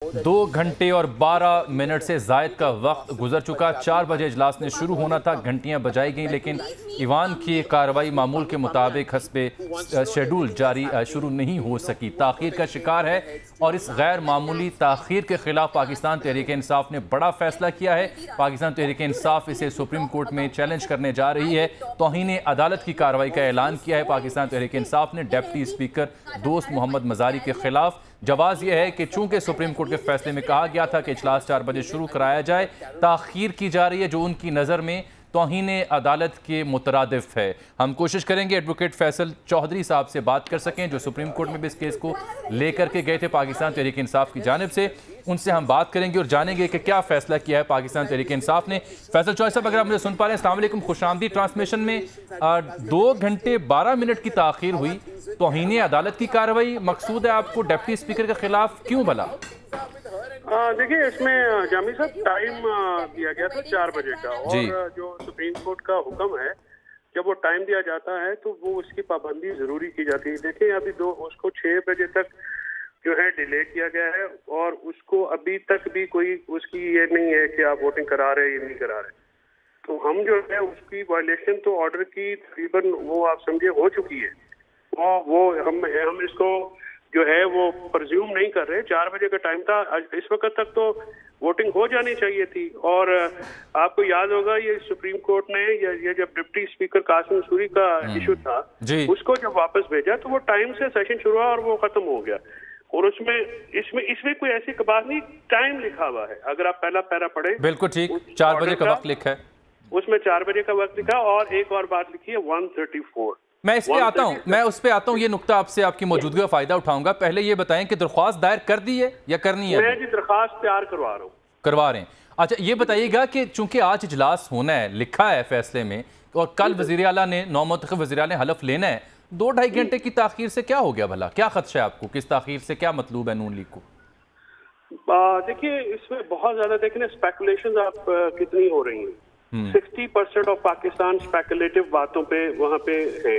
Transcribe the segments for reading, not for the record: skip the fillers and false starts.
2 घंटे और 12 मिनट से ज़ायद का वक्त गुजर चुका। 4 बजे इजलास ने शुरू होना था, घंटियां बजाई गईं, लेकिन ईवान की कार्रवाई मामूल के मुताबिक हस्बे शेड्यूल जारी शुरू नहीं हो सकी, ताख़ीर का शिकार है। और इस गैर मामूली ताख़ीर के खिलाफ पाकिस्तान तहरीक इंसाफ ने बड़ा फैसला किया है। पाकिस्तान तहरीक इंसाफ इसे सुप्रीम कोर्ट में चैलेंज करने जा रही है। तौहीन अदालत की कार्रवाई का ऐलान किया है पाकिस्तान तहरीक इंसाफ ने डिप्टी स्पीकर दोस्त मोहम्मद मज़ारी के खिलाफ। जवाब यह है कि चूंकि सुप्रीम कोर्ट के फैसले में कहा गया था कि इजलास 4 बजे शुरू कराया जाए, ताख़ीर की जा रही है जो उनकी नज़र में तौहीन अदालत के मुतरादिफ है। हम कोशिश करेंगे एडवोकेट फैसल चौधरी साहब से बात कर सकें, जो सुप्रीम कोर्ट में भी इस केस को लेकर के गए थे पाकिस्तान तहरीक इंसाफ की जानिब से। उनसे हम बात करेंगे और जानेंगे कि क्या फैसला किया है पाकिस्तान तहरीक इंसाफ ने। फैसल चौधरी साहब, अगर आप मुझे सुन पा रहे हैं, अस्सलाम वालेकुम, खुशामदीद। ट्रांसमिशन में 2 घंटे 12 मिनट की ताख़ीर हुई, तौहीन अदालत की कार्रवाई मकसूद है आपको डिप्टी स्पीकर के खिलाफ, क्यों भला? देखिए, इसमें जामी साहब टाइम दिया गया था 4 बजे का, और जो सुप्रीम कोर्ट का हुक्म है, जब वो टाइम दिया जाता है तो वो उसकी पाबंदी जरूरी की जाती है। देखिए, अभी उसको 6 बजे तक जो है डिले किया गया है, और उसको अभी तक भी कोई उसकी ये नहीं है कि आप वोटिंग करा रहे हैं या नहीं करा रहे। तो हम जो है उसकी वायलेशन तो ऑर्डर की तकरीबन वो आप समझे हो चुकी है, वो हम इसको जो है वो प्रज्यूम नहीं कर रहे। 4 बजे का टाइम था, इस वक्त तक तो वोटिंग हो जानी चाहिए थी। और आपको याद होगा, ये सुप्रीम कोर्ट ने ये जब डिप्टी स्पीकर कासिम सूरी का इशू था, उसको जब वापस भेजा तो वो टाइम से सेशन शुरू हुआ और वो खत्म हो गया। और इसमें कोई ऐसी बात नहीं, टाइम लिखा हुआ है। अगर आप पहला पैरा पढ़े, बिल्कुल ठीक, 4 बजे का वक्त लिखा है, उसमें 4 बजे का वक्त लिखा। और एक और बात लिखी है 134। मैं इस पे आता हूँ, मैं उस पे आता हूँ। ये नुक्ता आपसे आपकी मौजूदगी का फायदा उठाऊंगा। पहले ये बताएं कि दरख्वास्त दायर कर दी है या करनी है? मैं जी दरख्वास्त तैयार करवा रहा हूँ। करवा रहे हैं, अच्छा। ये बताइएगा कि चूंकि आज इजलास होना है, लिखा है फैसले में, और कल वज़ीर आला ने, नौमुंतखब वज़ीर आला ने हलफ लेना है, 2-2.5 घंटे की ताख़ीर से क्या हो गया भला? क्या खदशा है आपको? किस ताख़ीर से क्या मतलब है नून लीग को? देखिए, इसमें बहुत ज्यादा देखने स्पेकुलेशन आप कितनी हो रही हैं। 60% ऑफ पाकिस्तान स्पेकुलेटिव बातों पे वहाँ पे है।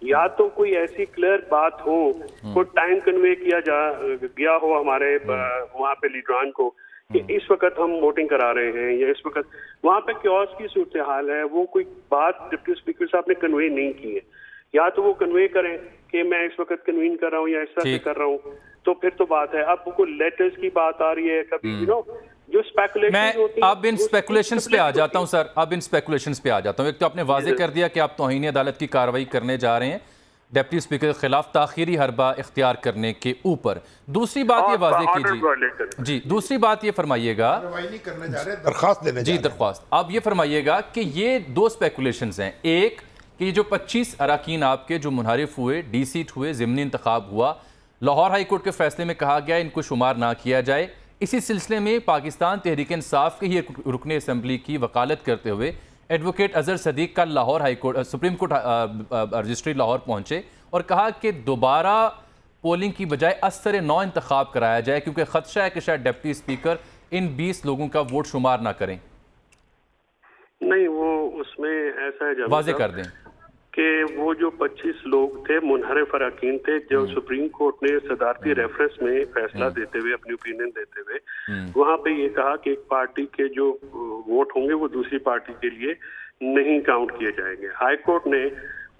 या तो कोई ऐसी क्लियर बात हो, कोई टाइम कन्वे किया गया हो हमारे वहाँ पे लीडरान को कि इस वक्त हम वोटिंग करा रहे हैं, या इस वक्त वहाँ पे क्योस की सूरत हाल है, वो कोई बात डिप्टी स्पीकर साहब ने कन्वे नहीं की है। या तो वो कन्वे करें कि मैं इस वक्त कन्वीन कर रहा हूँ या इस तरह से कर रहा हूँ, तो फिर तो बात है। अब कोई लेटर्स की बात आ रही है, कभी जो स्पेकुलेशन होती है। अब इन स्पेकुलेशंस पे आ जाता हूं सर, अब इन स्पेकुलेशंस पे आ जाता हूं। एक तो आपने वाजे कर दिया कि आप तौहीन अदालत की कार्रवाई करने जा रहे हैं डिप्टी स्पीकर के खिलाफ ताख़ीरी हरबा इख्तियार करने के ऊपर। दूसरी बात ये वाजे कीजिए जी, दूसरी बात ये फरमाइएगा, दरख्वास्त देने जी दरख्वास्त। अब ये फरमाइएगा कि ये 2 स्पेकुलेशंस हैं। एक कि जो 25 अरकान आपके जो मुनहरिफ हुए, डी-सीट हुए, ज़िमनी इंतखाब हुआ, लाहौर हाई कोर्ट के फैसले में कहा गया इनको शुमार ना किया जाए। इसी सिलसिले में पाकिस्तान तहरीक इंसाफ के ही रुकने असम्बली की वकालत करते हुए एडवोकेट अजहर सदीक का Lahore high court, supreme court registry Lahore पहुंचे और कहा कि दोबारा पोलिंग की बजाय असर नौ इंतखाब कराया जाए, क्योंकि खदशा है कि शायद डिप्टी स्पीकर इन 20 लोगों का वोट शुमार ना करें। नहीं, वो उसमें ऐसा है, वाजे कर दें कि वो जो 25 लोग थे, मुनहरिफ अरकान थे, जो सुप्रीम कोर्ट ने सदारती रेफरेंस में फैसला देते हुए, अपनी ओपिनियन देते हुए, वहाँ पे ये कहा कि एक पार्टी के जो वोट होंगे वो दूसरी पार्टी के लिए नहीं काउंट किए जाएंगे। हाई कोर्ट ने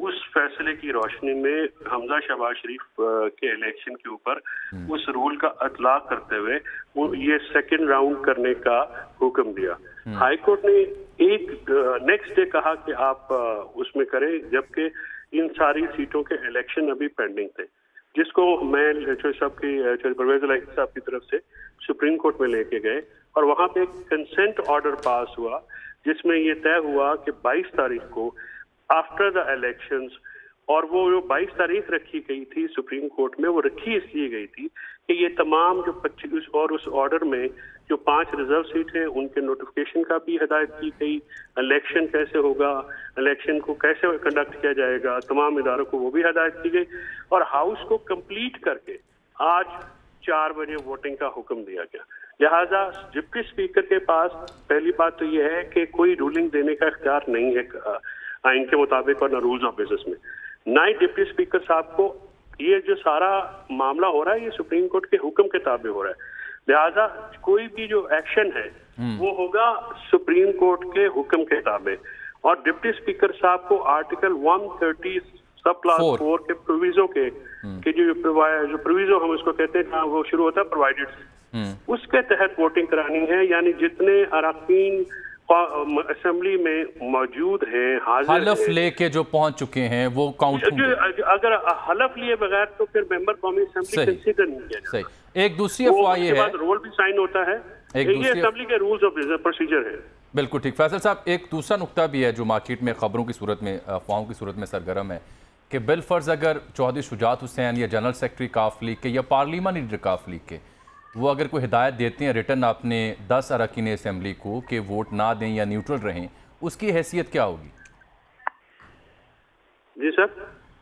उस फैसले की रोशनी में हमजा शहबाज शरीफ के इलेक्शन के ऊपर उस रूल का इतलाक करते हुए वो ये सेकंड राउंड करने का हुक्म दिया। हाई कोर्ट ने एक नेक्स्ट डे कहा कि आप उसमें करें, जबकि इन सारी सीटों के इलेक्शन अभी पेंडिंग थे, जिसको मैं परवेज इलाही साहब की तरफ से सुप्रीम कोर्ट में लेके गए, और वहां पे एक कंसेंट ऑर्डर पास हुआ जिसमें ये तय हुआ कि 22 तारीख को आफ्टर द इलेक्शंस, और वो जो 22 तारीख रखी गई थी सुप्रीम कोर्ट में, वो रखी इसलिए गई थी कि ये तमाम जो 25 और उस ऑर्डर में जो 5 रिजर्व सीट हैं उनके नोटिफिकेशन का भी हिदायत की गई, इलेक्शन कैसे होगा, इलेक्शन को कैसे कंडक्ट किया जाएगा, तमाम इदारों को वो भी हिदायत की गई, और हाउस को कंप्लीट करके आज 4 बजे वोटिंग का हुक्म दिया गया। लिहाजा डिप्टी स्पीकर के पास पहली बात तो यह है कि कोई रूलिंग देने का इख्तियार नहीं है आइन के मुताबिक और ना रूल्स ऑफ बिजनेस में, ना ही डिप्टी स्पीकर साहब को ये जो सारा मामला हो रहा है ये सुप्रीम कोर्ट के हुक्म के ताबे हो रहा है। لہذا کوئی بھی جو ایکشن ہے وہ ہوگا سپریم کورٹ کے حکم کے تابع، اور ڈپٹی اسپیکر صاحب کو آرٹیکل 130 سب کلاس 4 کے پروویزو کے جو پروویزو ہم اس کو کہتے ہیں وہ شروع ہوتا ہے پرووائڈڈ، اس کے تحت ووٹنگ کرانی ہے. یعنی جتنے اراکین اسمبلی میں موجود ہیں، حلف لے کے جو پہنچ چکے ہیں وہ کاؤنٹ ہوں گے. اگر حلف لیے بغیر تو پھر ممبر قومی اسمبلی کنسیڈر نہیں کیا جائے. ایک دوسری افواہ یہ ہے، رول بھی سائن ہوتا ہے، یہ اسمبلی کے رولز آف پروسیجر ہے. بالکل ٹھیک. فیصل صاحب، ایک دوسرا نقطہ بھی ہے جو مارکیٹ میں خبروں کی صورت میں، افواہوں کی صورت میں سرگرم ہے کہ بالفرض اگر چودھری شجاعت حسین یا جنرل سیکرٹری کاف لیگ کے یا پارلیمانی لیڈر کاف لیگ کے وہ اگر کوئی ہدایت دیتے ہیں ریٹن اپنے 10 اراکین اسمبلی کو کہ ووٹ نہ دیں یا نیوٹرل رہیں، اس کی حیثیت کیا ہوگی؟ جی سر،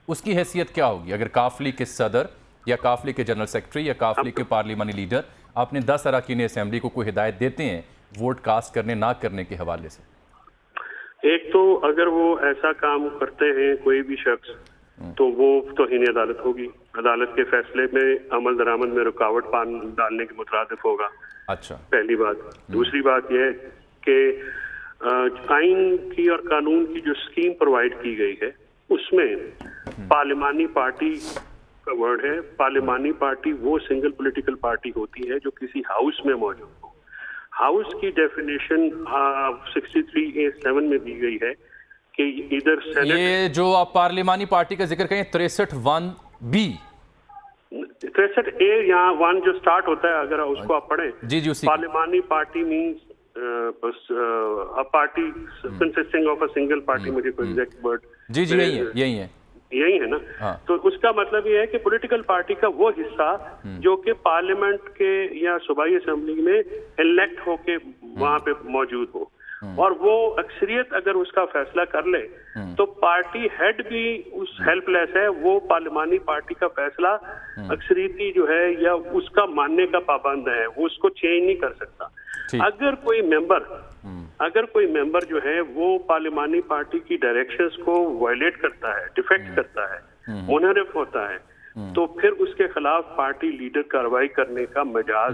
اس کی حیثیت کیا ہوگی اگر کاف لیگ کے صدر یا کاف لیگ کے جنرل سیکرٹری یا کاف لیگ کے پارلیمانی لیڈر اپنے 10 اراکین اسمبلی کو کوئی ہدایت دیتے ہیں ووٹ کاسٹ کرنے نہ کرنے کے حوالے سے؟ ایک تو اگر وہ ایسا کام کرتے ہیں کوئی بھی شخص تو وہ توہین عدالت ہوگی، عدالت کے فیصلے میں عمل درآمد میں رکاوٹ ڈالنے کے مترادف ہوگا. اچھا، پہلی بات. دوسری بات یہ ہے کہ آئین کی اور قانون کی جو اسکیم پرووائڈ کی گئی ہے اس میں پارلیمانی پارٹی کا ورڈ ہے. پارلیمانی پارٹی وہ سنگل پولیٹیکل پارٹی ہوتی ہے جو کسی ہاؤس میں موجود ہو. ہاؤس کی ڈیفینیشن 63A7 میں دی گئی ہے کہ ادھر سینٹ، یہ جو آپ پارلیمانی پارٹی کا ذکر کریں 63(1)B، 63A یہاں 1 جو سٹارٹ ہوتا ہے اگر اس کو آپ پڑھیں، جی پارلیمانی party means party consisting of a single party, مجھے کوئی ایگزیکٹ ورڈ جی یہی ہے نا. تو اس کا مطلب یہ ہے کہ پولیٹیکل پارٹی کا وہ حصہ جو کہ پارلیمنٹ کے یا صوبائی اسمبلی میں الیکٹ ہو کے وہاں پہ موجود ہو، اور وہ اکثریت اگر اس کا فیصلہ کر لے تو پارٹی ہیڈ بھی اس ہیلپ لیس ہے، وہ پارلیمانی پارٹی کا فیصلہ اکثریتی جو ہے یا اس کا ماننے کا پابند ہے، وہ اس کو چینج نہیں کر سکتا. اگر کوئی ممبر جو ہے وہ پارلیمانی پارٹی کی ڈائریکشنز کو وائلیٹ کرتا ہے، ڈیفیکٹ کرتا ہے، منحرف ہوتا ہے، تو پھر اس کے خلاف پارٹی لیڈر کارروائی کرنے کا مجاز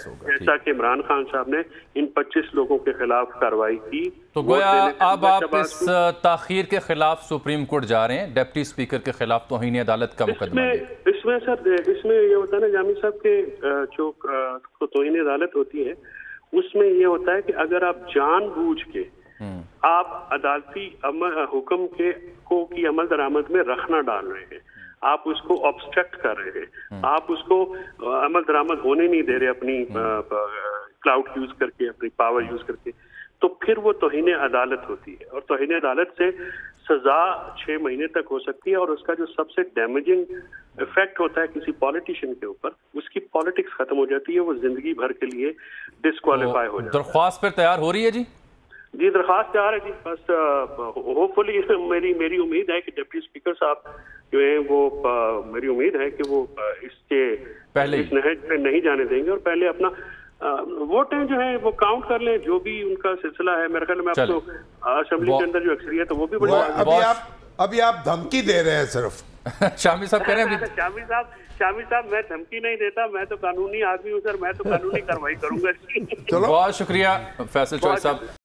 ہوگا، جیسا کہ عمران خان صاحب نے ان 25 لوگوں کے خلاف کارروائی کی. تو گویا اب آپ اس تاخیر کے خلاف سپریم کورٹ جا رہے ہیں، ڈپٹی اسپیکر کے خلاف توہین عدالت کا مقدمہ. اس میں سر اس میں یہ ہوتا ہے نا جامی صاحب کے جو توہین عدالت ہوتی ہے اس میں یہ ہوتا ہے کہ اگر آپ جان بوجھ کے آپ عدالتی حکم کی عمل درآمد میں رکھنا ڈال رہے ہیں، آپ اس کو obstruct کر رہے ہیں، آپ اس کو عمل درآمد ہونے نہیں دے رہے اپنی کلاؤڈ یوز کر کے، اپنی پاور یوز کر کے، تو پھر وہ توہین عدالت ہوتی ہے. اور توہین عدالت سے سزا 6 مہینے تک ہو سکتی ہے، اور اس کا جو سب سے ڈیمیجنگ افیکٹ ہوتا ہے کسی پالیٹیشین کے اوپر، اس کی پالیٹکس ختم ہو جاتی ہے، وہ زندگی بھر کے لیے ڈسکوالیفائی ہو جاتا ہے. درخواست پر تیار ہو رہی ہے جی؟ درخواست تیار ہے جی. بس ہوپ فلی میری امید ہے کہ ڈپٹی اسپیکر صاحب جو ہیں وہ میری امید ہے کہ وہ اس کے اس نہج پہ نہیں جانے دیں گے، اور پہلے اپنا ووٹیں جو ہیں وہ کاؤنٹ کر لیں، جو بھی ان کا سلسلہ ہے. میرے خیال میں آپ کو اسمبلی کے اندر جو اکثریت ہے وہ بھی بڑی. ابھی آپ دھمکی دے رہے ہیں صرف. شامی صاحب کہہ رہے ہیں شامی صاحب میں دھمکی نہیں دیتا، میں تو قانونی آدمی ہوں سر، میں تو قانونی کارروائی کروں گا. بہت شکریہ فیصل چوہدری صاحب.